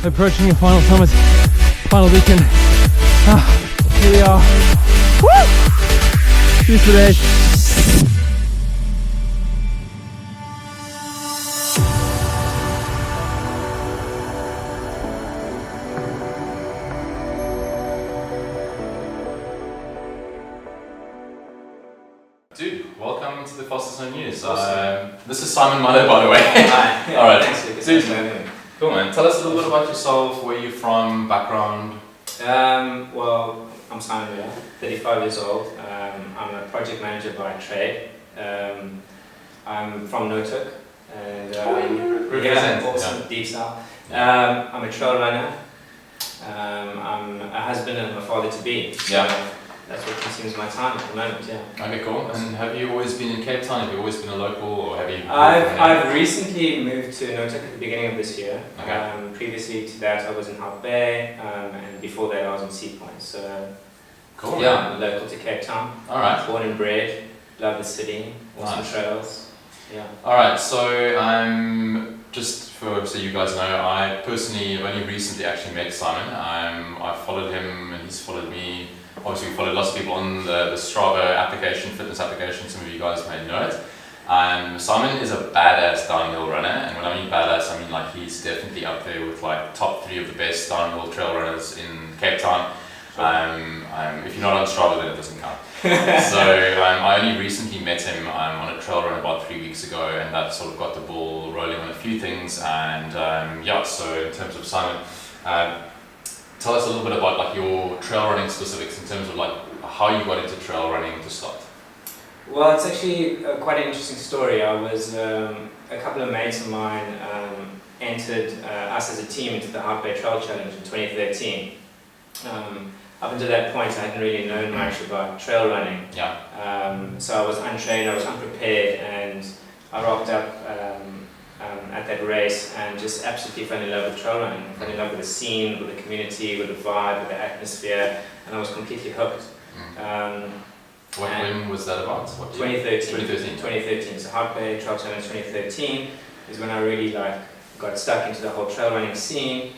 approaching your final summit, final weekend. Here we are. Woo! Cheers for the day. Dude, welcome to the Fastest Known News. This is Simon Muller, by the way. Hi. Yeah, Alright, thanks, Lucas. dude, cool man. Tell us a little bit about yourself, where you're from, background. Well, I'm Simon Muller, 35 years old. I'm a project manager by trade. I'm from Noordhoek. And, represent. Awesome, deep south. I'm a trail runner. I'm a husband and a father-to-be. Yeah. That's what consumes my time at the moment, yeah. Okay, cool. And have you always been in Cape Town? Have you always been a local, or have you? I've recently moved to Noordhoek at the beginning of this year. Okay. Previously to that, I was in Half Bay, and before that, I was in Sea Point. So, Cool. yeah, I'm local to Cape Town. All right. Born and bred, love the city, awesome Nice. trails. Yeah. All right. So so you guys know, I personally only recently actually met Simon. I followed him, and he's followed me. Obviously, we followed lots of people on the Strava application, fitness application. Some of you guys may know it. Simon is a badass downhill runner, and when I mean badass, I mean like he's definitely up there with like top 3 of the best downhill trail runners in Cape Town. If you're not on Strava, then it doesn't count. So I only recently met him on a trail run about 3 weeks ago, and that sort of got the ball rolling on a few things. And so in terms of Simon, tell us a little bit about like your trail running specifics in terms of like how you got into trail running to start. Well, it's actually quite an interesting story. I was a couple of mates of mine entered us as a team into the Half Bay Trail Challenge in 2013. Up until that point, I hadn't really known much about trail running. Yeah. So I was untrained, I was unprepared, and I rocked up at that race and just absolutely fell in love with trail running. I fell in love with the scene, with the community, with the vibe, with the atmosphere, and I was completely hooked. When was that about? What year? 2013. 2013. So Half Bay Trail Challenge 2013 is when I really got stuck into the whole trail running scene.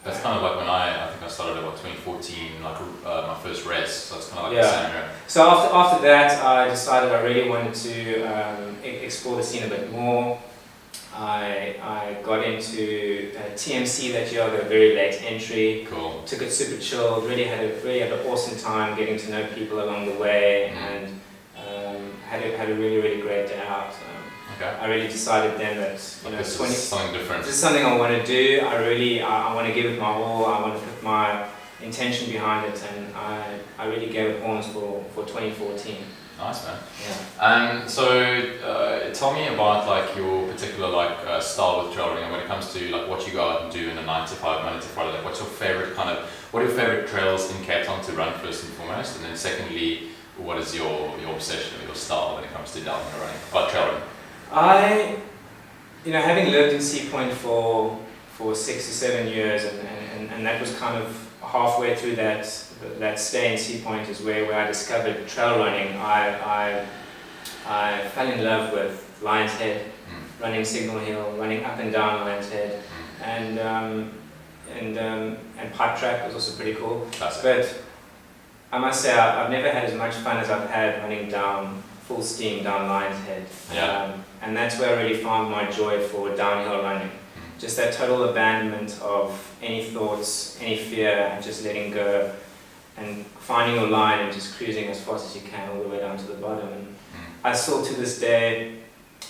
That's kind of like when I think I started about 2014, like my first race. So that's kind of like Yeah. the same era. So after that, I decided I really wanted to explore the scene a bit more. I got into TMC that year. I got a very late entry. Cool. Took it super chill. Really had an awesome time getting to know people along the way, and had a really great day out. Okay. I really decided then that This is something different. this is something I want to do. I want to give it my all. I want to put my intention behind it, and I really gave it horns for 2014. Nice, man. Yeah. So tell me about like your particular style with trail running when it comes to like what you go out and do in a 9 to 5, Monday to Friday. Like, what are your favorite trails in Cape Town to run first and foremost, and then secondly, what is your obsession or your style when it comes to downhill running, trail running? Having lived in Sea Point for 6 to 7 years, and that was kind of halfway through that stay in Sea Point is where I discovered trail running. I fell in love with Lion's Head, running Signal Hill, running up and down Lion's Head, and Pipe Track was also pretty cool. Classic. But I must say I've never had as much fun as I've had running down full steam down Lion's Head. Yeah. And that's where I really found my joy for downhill running. Just that total abandonment of any thoughts, any fear, and just letting go and finding your line and just cruising as fast as you can all the way down to the bottom. And I still to this day,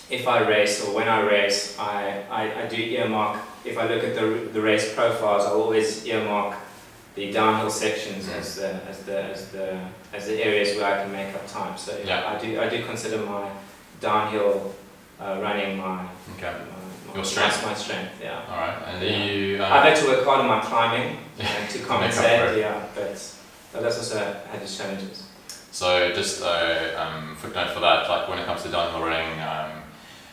if I race or when I race, I do earmark, if I look at the race profiles, I'll always earmark the downhill sections as the areas where I can make up time. So yeah. I do consider my downhill running my strength. My strength, yeah. All right, and I've had to work hard on my climbing to compensate, but that's also had its challenges. So just footnote for that, like when it comes to downhill running,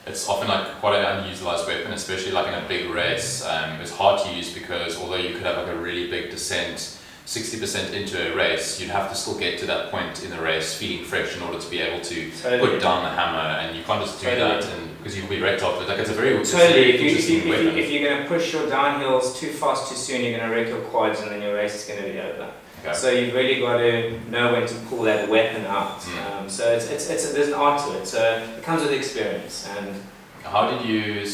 it's often like quite an unutilized weapon, especially like in a big race. It's hard to use because although you could have like a really big descent 60% into a race, you'd have to still get to that point in the race feeling fresh in order to be able to put down the hammer, and you can't just do that and because you'll be wrecked after. Like it's a very Totally. interesting weapon. If you're going to push your downhills too fast, too soon, you're going to wreck your quads, and then your race is going to be over. Okay. So you've really got to know when to pull that weapon out. So there's an art to it. So it comes with experience. And how did you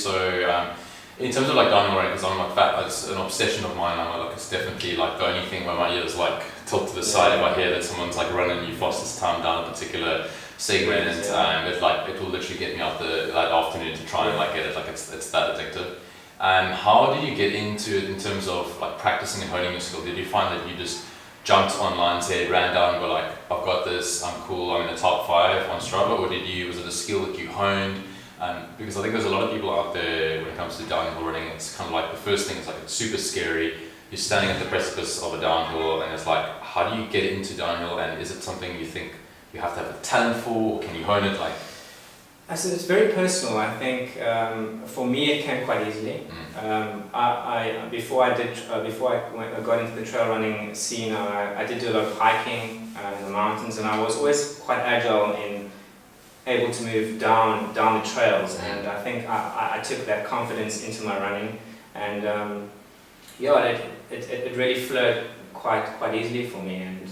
in terms of like downhill running, because I'm like fat, it's an obsession of mine. I'm like, it's definitely like the only thing where my ears like tilt to the side if I hear that someone's like running you fastest time down a particular segment, it will literally get me out that afternoon to try and like get it. Like it's that addictive. How did you get into it in terms of like practicing and honing your skill? Did you find that you just jumped online, ran down, and were like, I've got this, I'm cool, I'm in the top 5 on Strava, or was it a skill that you honed? Because I think there's a lot of people out there when it comes to downhill running, it's kind of like the first thing is like it's super scary. You're standing at the precipice of a downhill, and it's like, how do you get into downhill? And is it something you think you have to have a talent for, or can you hone it? Like, I said it's very personal. I think for me it came quite easily. Before I got into the trail running scene, I did do a lot of hiking in the mountains, and I was always quite agile in able to move down the trails, and I think I took that confidence into my running, and it really flowed quite easily for me, and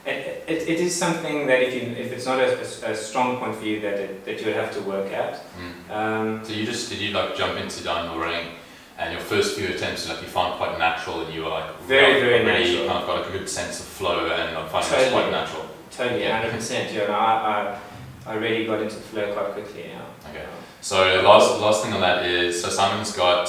it is something that if it's not a strong point for you that you would have to work at. So did you like jump into downhill running, and your first few attempts like you found quite natural, and you were like very natural. You kind of got a good sense of flow, and I find it's quite natural. Totally, 100%. I really got into the flow quite quickly. Yeah. Okay. So last thing on that is, so Simon's got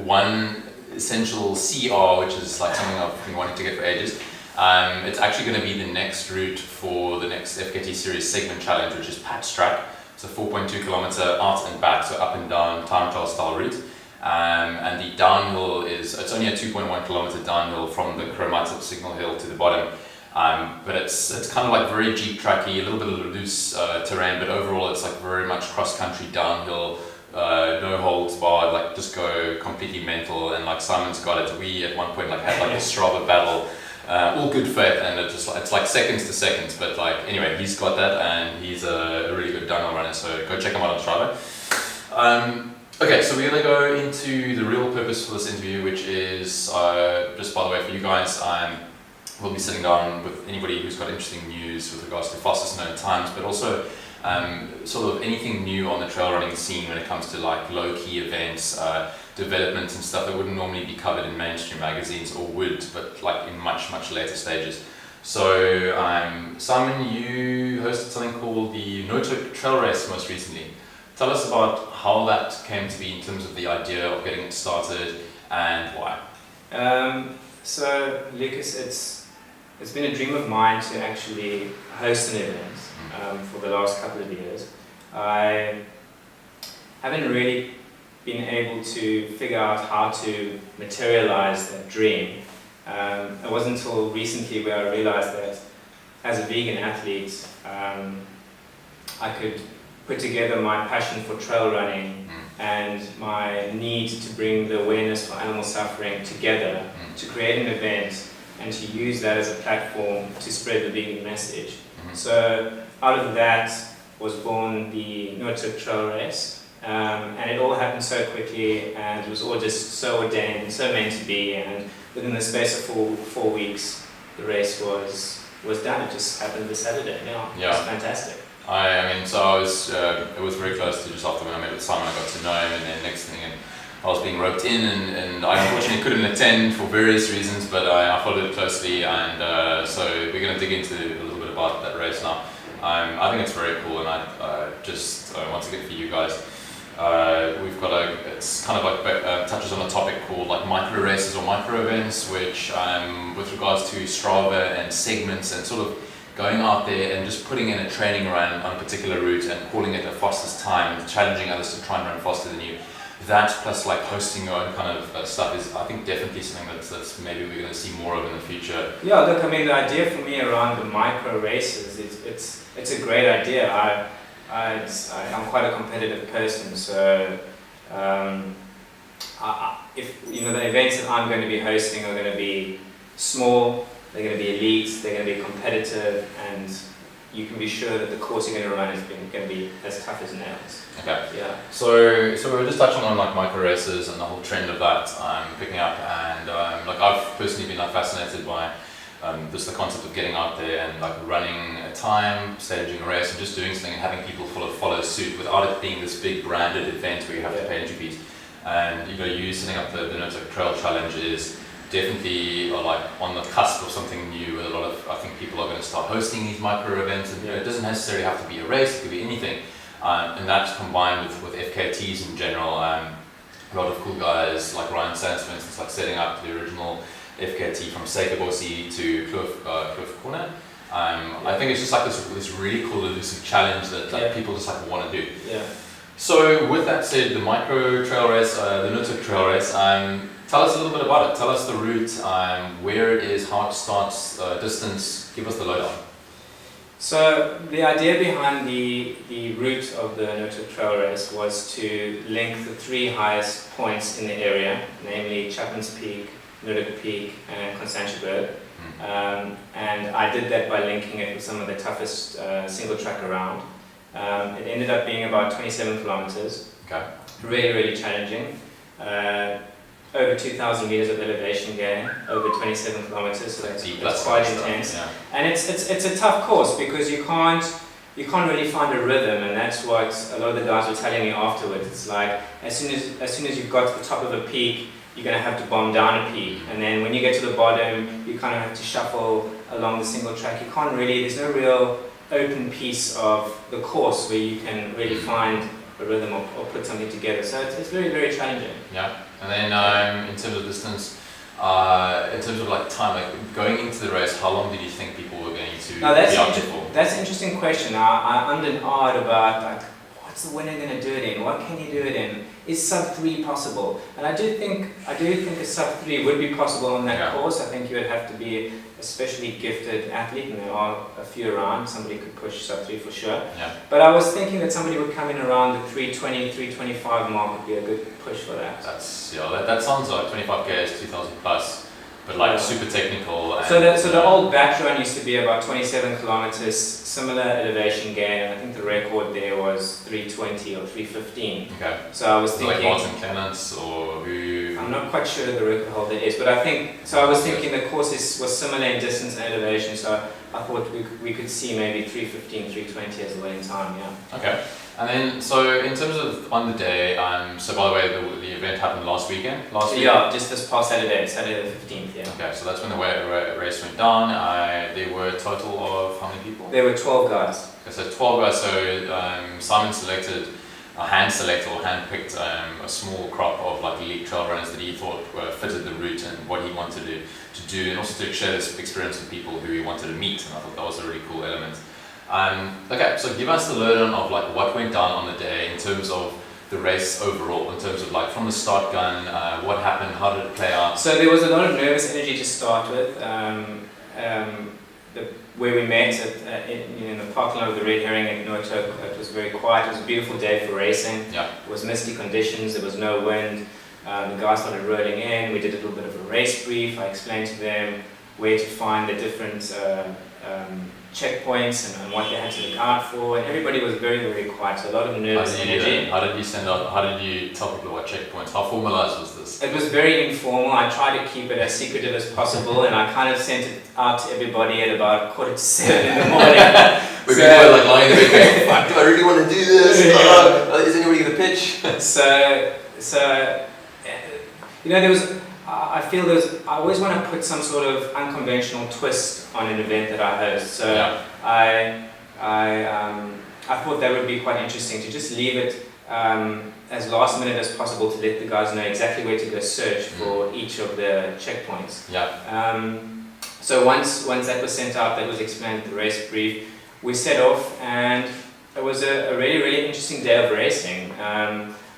one essential CR, which is like something I've been wanting to get for ages. It's actually going to be the next route for the next FKTseries segment challenge, which is patch track. It's a 4.2 kilometer out and back, so up and down time trial style route. And the downhill it's only a 2.1 kilometer downhill from the Chromatic Signal Hill to the bottom. But it's kind of like very Jeep tracky, a little bit of loose terrain, but overall it's like very much cross country downhill, no holds barred, like just go completely mental. And like Simon's got it. We at one point like had like a Strava battle, all good faith, and it's like seconds to seconds. But like anyway, he's got that, and he's a really good downhill runner. So go check him out on Strava. Okay, so we're gonna go into the real purpose for this interview, which is just by the way for you guys. We'll be sitting down with anybody who's got interesting news with regards to fastest known times, but also sort of anything new on the trail running scene when it comes to like low-key events, developments and stuff that wouldn't normally be covered in mainstream magazines, or would, but like in much later stages. So Simon, you hosted something called the Noordhoek Trail Race most recently. Tell us about how that came to be in terms of the idea of getting it started and why. So Lucas, it's been a dream of mine to actually host an event for the last couple of years. I haven't really been able to figure out how to materialize that dream. It wasn't until recently where I realized that as a vegan athlete, I could put together my passion for trail running and my need to bring the awareness for animal suffering together to create an event and to use that as a platform to spread the vegan message. So out of that was born the Noordhoek Trail Race, and it all happened so quickly, and it was all just so ordained and so meant to be, and within the space of four weeks the race was done. It just happened this Saturday. It was fantastic. It was very close to just after when I met with Simon, I got to know him, and then next thing I was being roped in, and I unfortunately couldn't attend for various reasons, but I followed it closely, and so we're going to dig into a little bit about that race now. I think it's very cool, and I just once again for you guys, we've got it's kind of like touches on a topic called like micro races or micro events, which with regards to Strava and segments and sort of going out there and just putting in a training run on a particular route and calling it a fastest time and challenging others to try and run faster than you. That plus like hosting your own kind of stuff is, I think, definitely something that's maybe we're going to see more of in the future. Yeah, look, I mean, the idea for me around the micro races, it's a great idea. I'm quite a competitive person, so if the events that I'm going to be hosting are going to be small, they're going to be elite, they're going to be competitive, and you can be sure that the course you're going to run is going to be as tough as nails. Okay. Yeah. So we were just touching on like micro races and the whole trend of that picking up, and like I've personally been like fascinated by just the concept of getting out there and like running a time, staging a race, and just doing something and having people follow suit without it being this big branded event where you have to pay entry fees. And you setting up the Noordhoek Trail Challenge is definitely like on the cusp of something new. With a lot of, I think people are going to start hosting these micro events, and it doesn't necessarily have to be a race; it could be anything. And that's combined with FKTs in general. A lot of cool guys like Ryan Sands, for instance, like setting up the original FKT from Seikabosi to Kloof Corner. I think it's just like this really cool elusive challenge that people just like want to do. Yeah. So with that said, the micro trail race, the Noordhoek Trail Race, tell us a little bit about it. Tell us the route, where it is, how it starts, distance. Give us the lowdown. So the idea behind the route of the Noordhoek Trail Race was to link the 3 highest points in the area, namely Chapman's Peak, Noordhoek Peak, and Constantiaberg. And I did that by linking it with some of the toughest single track around. It ended up being about 27 kilometers. Okay. Really, really challenging. Over 2,000 meters of elevation gain, over 27 kilometers, so that's quite intense. Yeah. And it's a tough course because you can't really find a rhythm, and that's what a lot of the guys were telling me afterwards. It's like as soon as you've got to the top of a peak, you're going to have to bomb down a peak, and then when you get to the bottom, you kind of have to shuffle along the single track. You can't really, there's no real open piece of the course where you can really find a rhythm or put something together. So it's very, very challenging. Yeah. And then in terms of distance, in terms of like time, like going into the race, how long did you think people were going to be out there for? That's an interesting question. I ummed and ahed about like, what's the winner going to do it in? What can he do it in? Is sub 3 possible? And I do think a sub 3 would be possible on that course. I think you would have to be especially gifted athlete, and there are a few around. Somebody could push sub 3 for sure. Yeah. But I was thinking that somebody would come in around the 320, 325 mark would be a good push for that. That sounds like 25k is 2,000 plus, but like super technical. And so the old batch run used to be about 27 kilometers, similar elevation gain, and I think the record there was 320 or 315. Okay. So I was thinking, like Martin Clements or who? I'm not quite sure who the record holder is, but I was thinking the course was similar in distance and elevation, so I thought we could see maybe 315, 320 as a winning time. Yeah. Okay. And then, so in terms of on the day, so by the way, the event happened last weekend? Yeah, just this past Saturday the 15th, yeah. Okay, so that's when the race went down. There were a total of how many people? There were 12 guys. Okay, so 12 guys, so Simon hand-selected or hand-picked a small crop of like elite trail runners that he thought fitted the route and what he wanted to do, and also to share this experience with people who he wanted to meet, and I thought that was a really cool element. Okay, so give us the lowdown of like what went down on the day in terms of the race overall, in terms of like from the start gun, what happened, how did it play out? So there was a lot of nervous energy to start with. Where we met in the parking lot of the Red Herring at Noordhoek, it was very quiet. It was a beautiful day for racing. Yeah. It was misty conditions, there was no wind. The guys started rolling in, we did a little bit of a race brief. I explained to them where to find the different checkpoints and what they had to look out for, and everybody was very, very quiet, so a lot of nervous energy. How did you tell people what checkpoints? How formalized was this? It was very informal. I tried to keep it as secretive as possible, and I kind of sent it out to everybody at about 7:15 in the morning. We've been like lying in the bed, fuck, do I really want to do this? Is anybody going to pitch? I feel I always want to put some sort of unconventional twist on an event that I host. So I thought that would be quite interesting to just leave it as last minute as possible to let the guys know exactly where to go search for each of the checkpoints. Yeah. So once that was sent out, that was explained at the race brief, we set off, and it was a really, really interesting day of racing.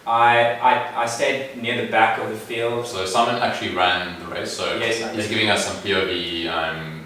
I stayed near the back of the field. So Simon actually ran the race, so yes, he's giving us some POV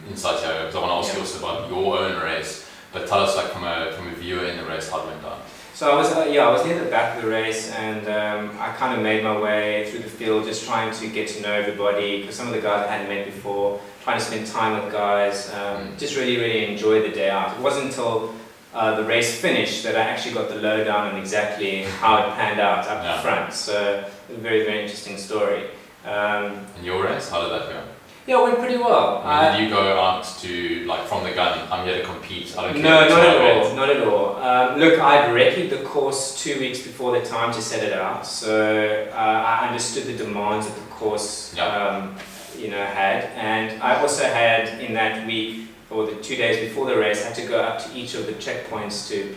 insight here, because I want to ask you also about your own race, but tell us like from a viewer in the race how it went down. So I was near the back of the race, and I kind of made my way through the field, just trying to get to know everybody, because some of the guys I hadn't met before, trying to spend time with guys, just really enjoy the day out. It wasn't until the race finished that I actually got the lowdown on exactly how it panned out up the front. So it was a very interesting story. In your race, how did that go? Yeah, it went pretty well. Did you go out to, like, from the gun, I'm here to compete, I don't care? No, not at all. Look, I'd recce'd the course 2 weeks before the time to set it out, so I understood the demands that the course had, and I also had in that week, or the 2 days before the race, I had to go up to each of the checkpoints to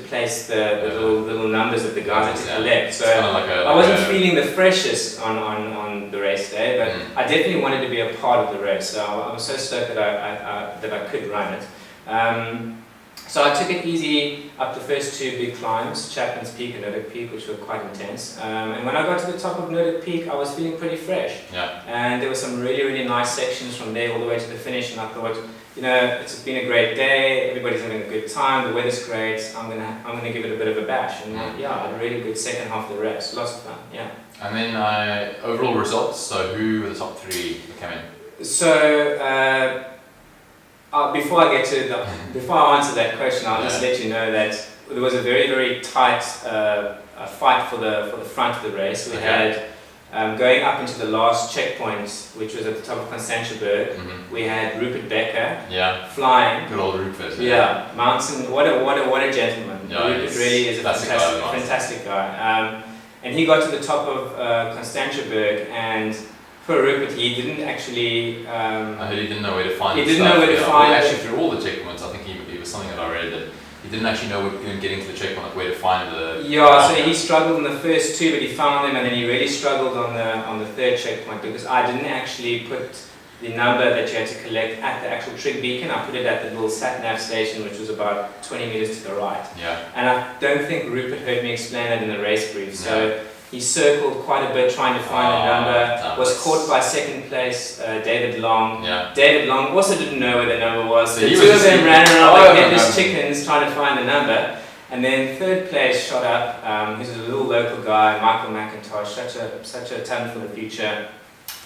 place the little numbers of the guys had to collect. So I wasn't feeling the freshest on the race day, but I definitely wanted to be a part of the race. So I was so stoked that I could run it. So I took it easy up the first 2 big climbs, Chapman's Peak and Noordhoek Peak, which were quite intense. And when I got to the top of Noordhoek Peak, I was feeling pretty fresh. Yeah. And there were some really nice sections from there all the way to the finish, and I thought, it's been a great day, everybody's having a good time, the weather's great, I'm gonna give it a bit of a bash. And I had a really good second half of the race, lots of fun, yeah. And then overall results, so who were the top 3 that came in? So, before I answer that question, I'll just let you know that there was a very tight fight for the front of the race. We had going up into the last checkpoint, which was at the top of Constantiaberg. We had Rupert Becker flying. Good old Rupert. Yeah, mountain. What a gentleman. Yeah, Rupert really is a fantastic guy. And he got to the top of Constantiaberg, and for Rupert, he didn't actually. I heard he didn't know where to find. He didn't know where to find. Actually, through all the checkpoints, I think it was something that I read that he didn't actually know getting to the checkpoint, like where to find the. Yeah, so he struggled in the first 2, but he found them, and then he really struggled on the 3rd checkpoint, because I didn't actually put the number that you had to collect at the actual trig beacon. I put it at the little sat-nav station, which was about 20 meters to the right. Yeah. And I don't think Rupert heard me explain that in the race brief. So he circled quite a bit trying to find a number, was caught by second place David Long. Yeah. David Long also didn't know where the number was. So the 2 of them ran around like headless chickens trying to find the number. And then 3rd place shot up, who's a little local guy, Michael McIntosh, such a talent for the future.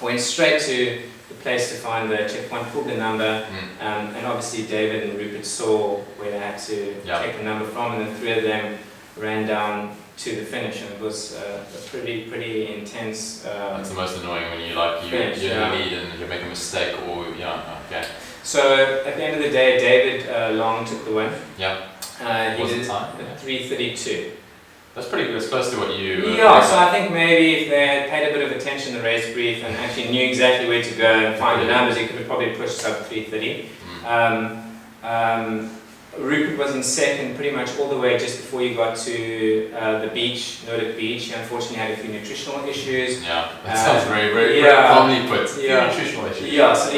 Went straight to the place to find the checkpoint, pulled the number, and obviously David and Rupert saw where they had to take the number from, and the 3 of them ran down to the finish, and it was a pretty intense. That's the most annoying when you're in the lead and you make a mistake, or So at the end of the day, David Long took the win. Yeah. He What's did the time? 3:32. That's pretty good. It's close to what you. So I think maybe if they had paid a bit of attention in the race brief and actually knew exactly where to go and find the numbers, he could have probably pushed up 3:30. Rupert was in second pretty much all the way just before you got to the beach, Noordhoek Beach. He unfortunately had a few nutritional issues. Yeah, that sounds very calmly put. Nutritional issues. Yeah, so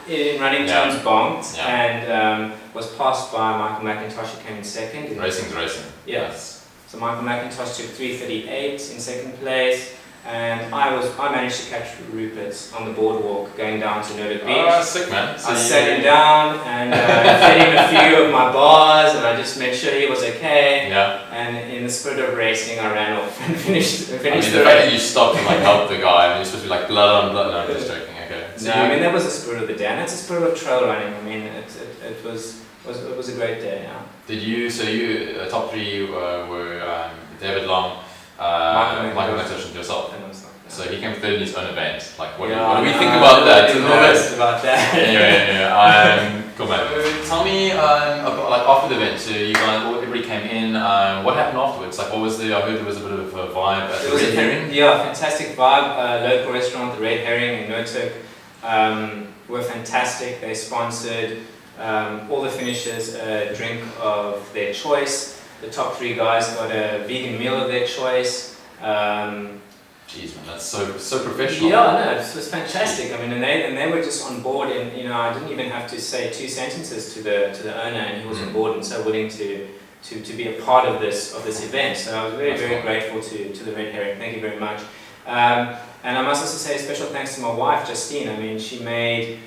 he in running terms bonked and was passed by Michael McIntosh, who came in second. Racing's racing. Yes. So Michael McIntosh took 3:38 in second place. And I managed to catch Rupert on the boardwalk going down to Noordhoek Beach. Oh, sick, man. So I sat him down and fed him a few of my bars, and I just made sure he was okay. Yeah. And in the spirit of racing, I ran off and finished the race. The fact that you stopped and helped the guy, you're supposed to be like blood on blood. No, I'm just joking. Okay. So that was the spirit of the day, and that's the spirit of trail running. It was a great day. Yeah. Did you? So top 3 were David Long, Michael McIntosh, and yourself. So he came third in his own event. Like, what do we think about that? About that. Anyway, cool, man. Tell me, about, like, after the event, so you guys, everybody came in. What happened afterwards? Like, what was I heard there was a bit of a vibe at the Red Herring. Yeah, fantastic vibe. Local restaurant, the Red Herring in Noordhoek, were fantastic. They sponsored all the finishers a drink of their choice. The top 3 guys got a vegan meal of their choice. Jeez, man, that's so professional. Yeah, no, it was fantastic. And they were just on board, and I didn't even have to say 2 sentences to the owner, and he was on board and so willing to be a part of this event. So I was very grateful to the Red Herring. Thank you very much. And I must also say a special thanks to my wife, Justine. She made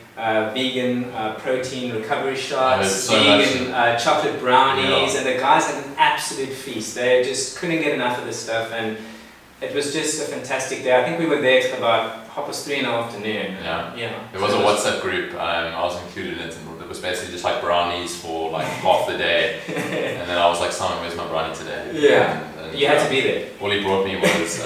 vegan protein recovery shots, so vegan chocolate brownies, Yeah. and the guys had an absolute feast. They just couldn't get enough of this stuff, and it was just a fantastic day. I think we were there till about 3:30 in the afternoon. Yeah. There was a WhatsApp group, I was included in it, and it was basically just like brownies for like half the day. And then I was like, Simon, where's my brownie today? Yeah. And, You had to be there. All he brought me was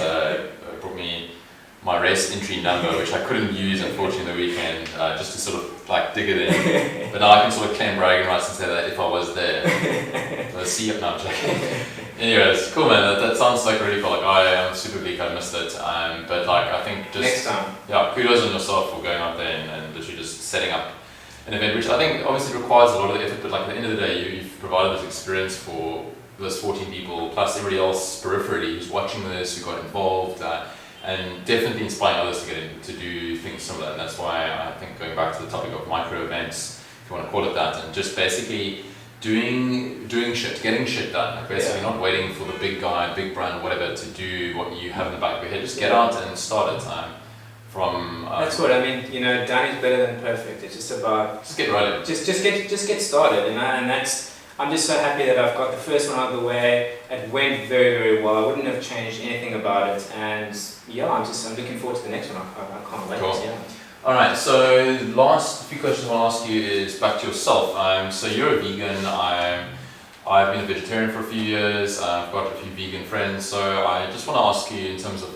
my race entry number, which I couldn't use unfortunately the weekend, just to sort of like dig it in. But now I can sort of claim bragging rights and say that if I was there. Let's see it now, Jack. Anyways, cool man, that sounds like really cool. Like I am super bleak, I missed it. But like I think just Next time. Yeah, kudos on yourself for going out there and literally just setting up an event, which I think obviously requires a lot of effort, but like at the end of the day you've provided this experience for those 14 people plus everybody else peripherally who's watching this, who got involved, and definitely inspiring others to get in, to do things similar. And that's why I think going back to the topic of micro events, if you want to call it that, and just basically doing shit, getting shit done. Like basically not waiting for the big guy, big brand, whatever, to do what you have in the back of your head. Just get out and start it. That's what I mean. You know, done is better than perfect. It's just about just get rolling. Just get started. And that's. I'm just so happy that I've got the first one out of the way. It went very, very well. I wouldn't have changed anything about it. And yeah, I'm looking forward to the next one. I can't wait. Cool. Yeah. All right. So last few questions I want to ask you is back to yourself. So you're a vegan. I've been a vegetarian for a few years. I've got a few vegan friends. So I just want to ask you in terms of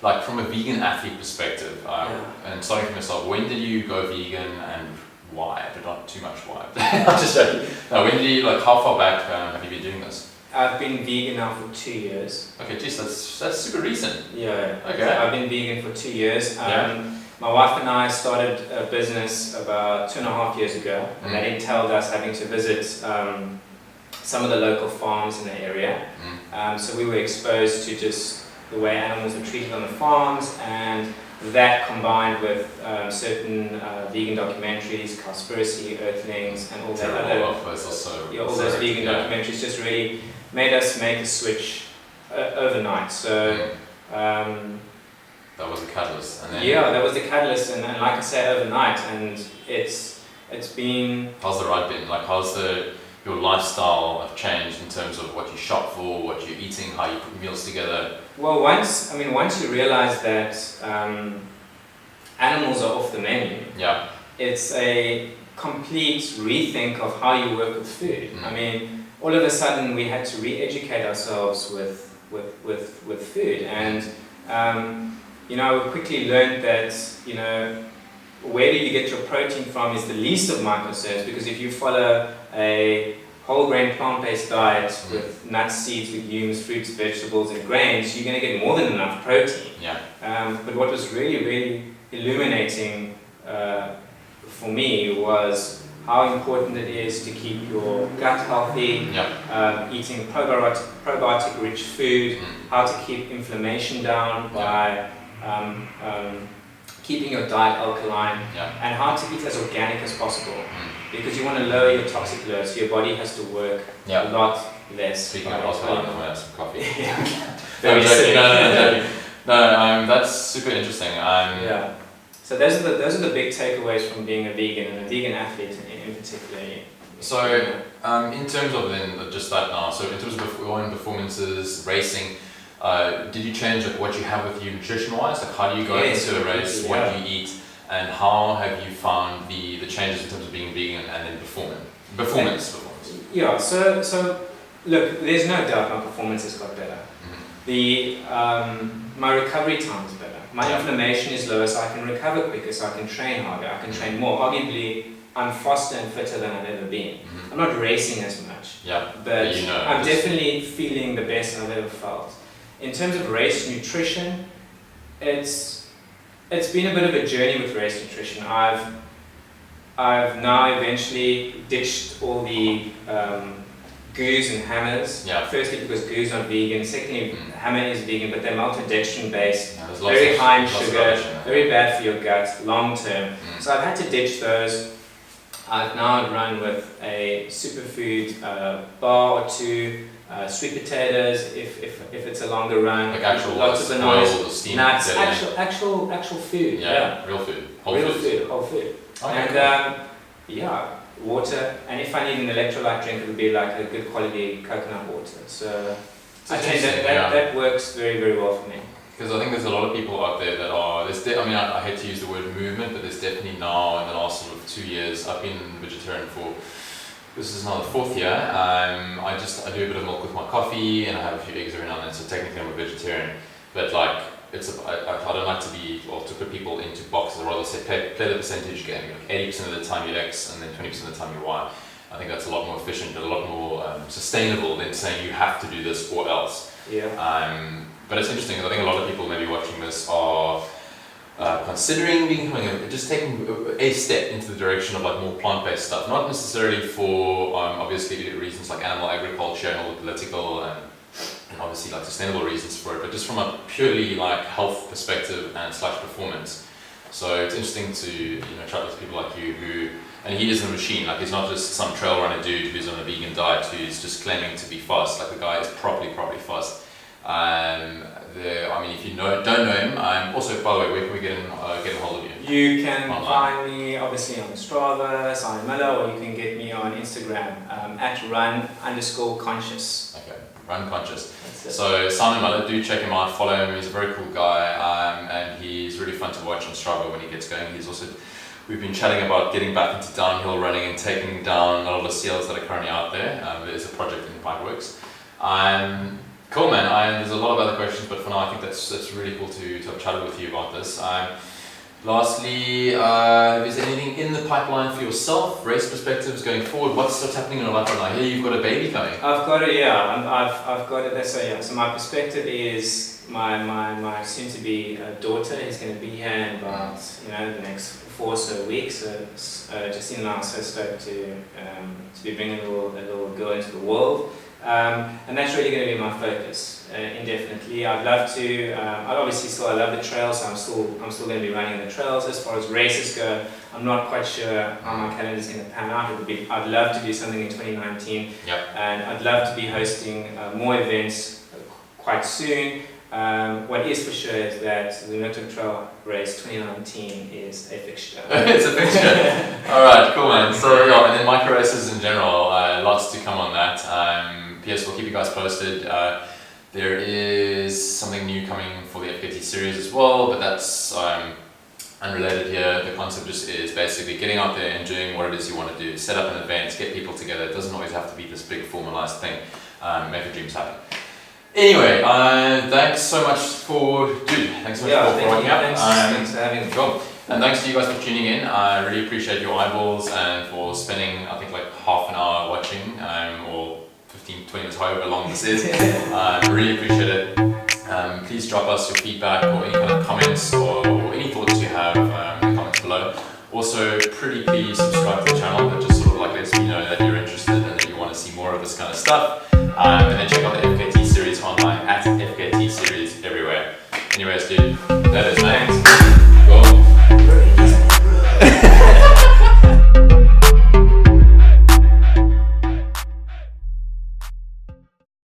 like from a vegan athlete perspective, and starting from yourself, when did you go vegan and why? But not too much why. I'll just say, now, when did you, like, how far back have you been doing this? I've been vegan now for 2 years. Okay, geez, that's super recent. Yeah. Okay. So I've been vegan for 2 years. My wife and I started a business about 2.5 years ago, and that entailed us having to visit some of the local farms in the area. So we were exposed to just the way animals were treated on the farms, and that combined with certain vegan documentaries, Cowspiracy, Earthlings, and all that other, all those vegan documentaries just really made us make a switch overnight. So that was the catalyst. And then that was the catalyst, and like I say, overnight, and it's been. How's the ride been? Like, how's your lifestyle have changed in terms of what you shop for, what you're eating, how you put meals together? Well, once you realize that animals are off the menu, it's a complete rethink of how you work with food. I mean, all of a sudden we had to re-educate ourselves with food, and we quickly learned that where do you get your protein from is the least of my concerns, because if you follow a whole grain plant-based diet with nuts, seeds, legumes, fruits, vegetables and grains, you're going to get more than enough protein. But what was really, really illuminating for me was how important it is to keep your gut healthy, eating probiotic rich food, how to keep inflammation down by keeping your diet alkaline, and how to eat as organic as possible, because you want to lower your toxic load, so your body has to work a lot less. Speaking of alcohol, I'm going to have some coffee. Very No, that's super interesting. So those are the big takeaways from being a vegan and a vegan athlete in particular. So in terms of then just that now, so in terms of your own performances, racing, did you change like what you have with you nutrition-wise? Like how do you go into a race, what do you eat, and how have you found the changes in terms of being vegan and then performance? Yeah, so look, there's no doubt my performance has got better. My recovery time is better. My inflammation is lower, so I can recover quicker, so I can train harder, I can train more. Arguably, I'm faster and fitter than I've ever been. I'm not racing as much, but I'm definitely feeling the best I've ever felt. In terms of race nutrition, it's been a bit of a journey with race nutrition. I've now eventually ditched all the goos and hammers. Firstly, because goo's not vegan. Secondly, hammer is vegan, but they're maltodextrin based, very high in sugar, very bad for your gut long term. So I've had to ditch those. I've now run with a superfood bar or two, sweet potatoes if it's a longer run. Like actual lots of bananas, spoiled or steamed nuts, potato. actual food. Yeah, real food. Whole food. Okay, And water. And if I need an electrolyte drink, it would be like a good quality coconut water. So I think that works very, very well for me. Because I think there's a lot of people out there that are, I hate to use the word movement, but there's definitely now in the last sort of 2 years, I've been vegetarian for, this is now the 4th year. I do a bit of milk with my coffee and I have a few eggs every now and then, so technically I'm a vegetarian. But like, I don't like to put people into boxes. I'd rather say play the percentage game. Like 80% of the time you're X and then 20% of the time you're Y. I think that's a lot more efficient and a lot more sustainable than saying you have to do this or else. Yeah. But it's interesting because I think a lot of people maybe watching this are considering just taking a step into the direction of like more plant-based stuff. Not necessarily for obviously reasons like animal agriculture and all the political and obviously like sustainable reasons for it, but just from a purely like health perspective and / performance. So it's interesting to chat with people like you who, and he is a machine, like he's not just some trail runner dude who's on a vegan diet who's just claiming to be fast. Like the guy is properly fast. If you don't know him, also by the way, where can we get a hold of you? You can find me obviously on Strava, Simon Muller, or you can get me on Instagram at run_conscious. Okay, Run Conscious. So Simon Muller, do check him out, follow him. He's a very cool guy, and he's really fun to watch on Strava when he gets going. We've been chatting about getting back into downhill running and taking down a lot of the seals that are currently out there. There's a project in the pipeworks. Cool, man. There's a lot of other questions, but for now I think that's really cool to have chatted with you about this. Lastly, is there anything in the pipeline for yourself, race perspectives going forward? What's happening in your life right now? I hear you've got a baby coming. I've got it, I've got it. So my perspective is my soon-to-be daughter is going to be here in about the next 4 or so weeks. So Justine and I are so stoked to be bringing a little girl into the world. And that's really going to be my focus indefinitely. I'd love to. I love the trails, so I'm still going to be running the trails. As far as races go, I'm not quite sure how my calendar is going to pan out. I'd love to do something in 2019, and I'd love to be hosting more events quite soon. What is for sure is that the Noordhoek Trail Race 2019 is a fixture. It's a fixture. All right, cool, man. So and then micro races in general, lots to come on that. P.S. We'll keep you guys posted. There is something new coming for the FKTseries as well, but that's unrelated here. The concept just is basically getting out there and doing what it is you want to do. Set up an event, get people together. It doesn't always have to be this big formalized thing. Make your dreams happen. Anyway, thanks so much for rocking up. Thanks for having me. Cool. And thanks to you guys for tuning in. I really appreciate your eyeballs and for spending, I think, like half an hour watching, or 15, 20 minutes, however long this is. Really appreciate it. Please drop us your feedback or any kind of comments or any thoughts you have in the comments below. Also, pretty please subscribe to the channel. That just sort of like lets me know that you're interested and that you want to see more of this kind of stuff. And then check